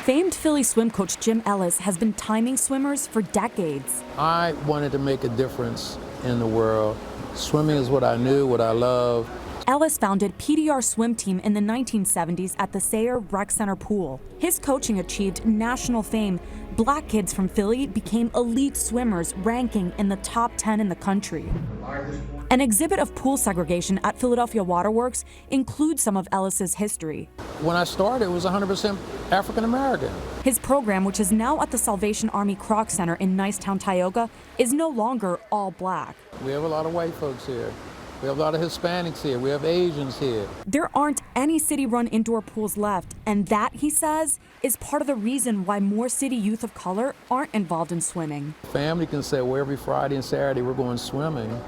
Famed Philly swim coach Jim Ellis has been timing swimmers for decades. I wanted to make a difference in the world. Swimming is what I knew, what I love. Ellis founded PDR Swim Team in the 1970s at the Sayre Rec Center pool. His coaching achieved national fame. Black kids from Philly became elite swimmers, ranking in the top 10 in the country. An exhibit of pool segregation at Philadelphia Waterworks includes some of Ellis's history. When I started, it was 100% African American. His program, which is now at the Salvation Army Kroc Center in Nicetown, Tioga, is no longer all black. We have a lot of white folks here. We have a lot of Hispanics here. We have Asians here. There aren't any city-run indoor pools left, and that, he says, is part of the reason why more city youth of color aren't involved in swimming. Family can say, well, every Friday and Saturday we're going swimming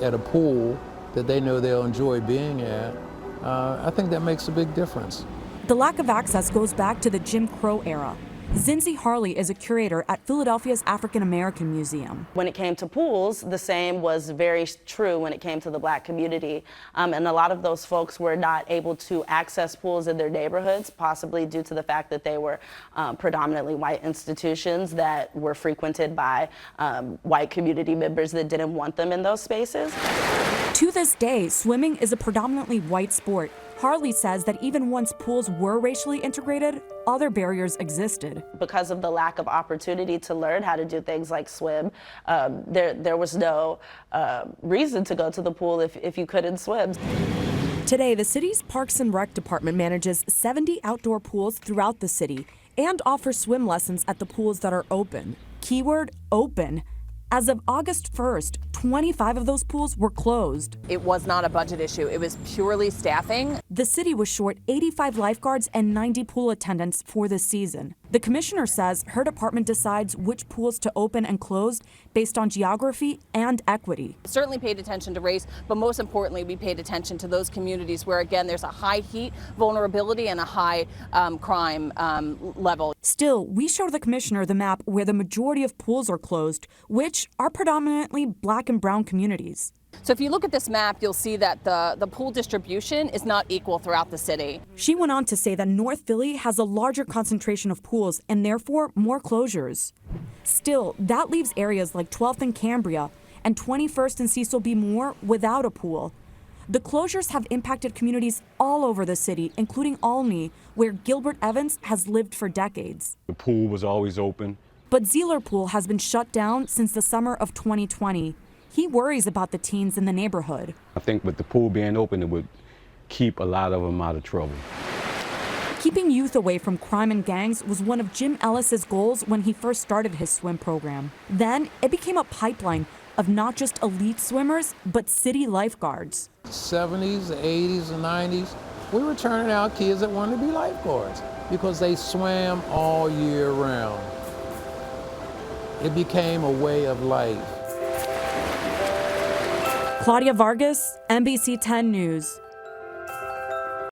at a pool that they know they'll enjoy being at. I think that makes a big difference. The lack of access goes back to the Jim Crow era. Zinzi Harley is a curator at Philadelphia's African American Museum. When it came to pools, the same was very true when it came to the black community. And a lot of those folks were not able to access pools in their neighborhoods, possibly due to the fact that they were predominantly white institutions that were frequented by white community members that didn't want them in those spaces. To this day, swimming is a predominantly white sport. Harley says that even once pools were racially integrated, other barriers existed. Because of the lack of opportunity to learn how to do things like swim, there was no reason to go to the pool if you couldn't swim. Today, the city's Parks and Rec department manages 70 outdoor pools throughout the city and offers swim lessons at the pools that are open. Keyword, open. As of August 1st, 25 of those pools were closed. It was not a budget issue. It was purely staffing. The city was short 85 lifeguards and 90 pool attendants for this season. The commissioner says her department decides which pools to open and close based on geography and equity. Certainly paid attention to race, but most importantly, we paid attention to those communities where, again, there's a high heat vulnerability and a high crime level. Still, we showed the commissioner the map where the majority of pools are closed, which are predominantly black and brown communities. So if you look at this map, you'll see that the pool distribution is not equal throughout the city. She went on to say that North Philly has a larger concentration of pools and therefore more closures. Still, that leaves areas like 12th and Cambria and 21st and Cecil B. Moore without a pool. The closures have impacted communities all over the city, including Olney, where Gilbert Evans has lived for decades. The pool was always open. But Zeeler Pool has been shut down since the summer of 2020. He worries about the teens in the neighborhood. I think with the pool being open, it would keep a lot of them out of trouble. Keeping youth away from crime and gangs was one of Jim Ellis's goals when he first started his swim program. Then it became a pipeline of not just elite swimmers, but city lifeguards. 70s, the 80s, and 90s, we were turning out kids that wanted to be lifeguards because they swam all year round. It became a way of life. Claudia Vargas, NBC 10 News.